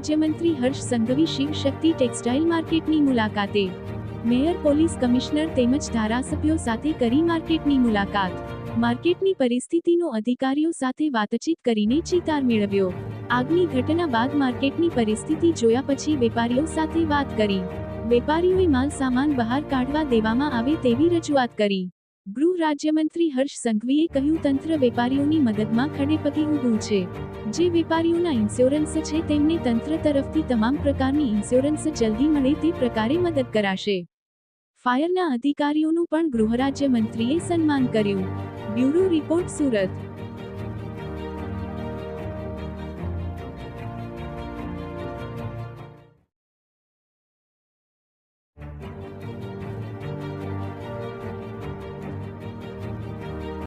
રાજ્યમંત્રી હર્ષ સંઘવી શિવ શક્તિ ટેક્સટાઇલ માર્કેટની મુલાકાતે. મેયર, પોલીસ કમિશનર તેમજ ધારાસભ્યો સાથે કરી માર્કેટની મુલાકાત. માર્કેટની પરિસ્થિતિનો અધિકારીઓ સાથે વાતચીત કરીને ચિતાર મેળવ્યો. આગની ઘટના બાદ માર્કેટની પરિસ્થિતિ જોયા પછી વેપારીઓ સાથે વાત કરી. વેપારીઓએ માલ સામાન બહાર કાઢવા દેવામાં આવે તેવી રજૂઆત કરી. ગૃહ રાજ્યમંત્રી હર્ષ સંઘવીએ કહ્યું, તંત્ર વેપારીઓની મદદમાં ખડેપગે ઊભું છે. જે વેપારીઓના ઇન્સ્યોરન્સ છે તેમને તંત્ર તરફથી તમામ પ્રકારની ઇન્સ્યોરન્સ જલ્દી મળે તે પ્રકારે મદદ કરાશે. ફાયરના અધિકારીઓનું પણ ગૃહ રાજ્યમંત્રીએ સન્માન કર્યું. Bureau report, Surat.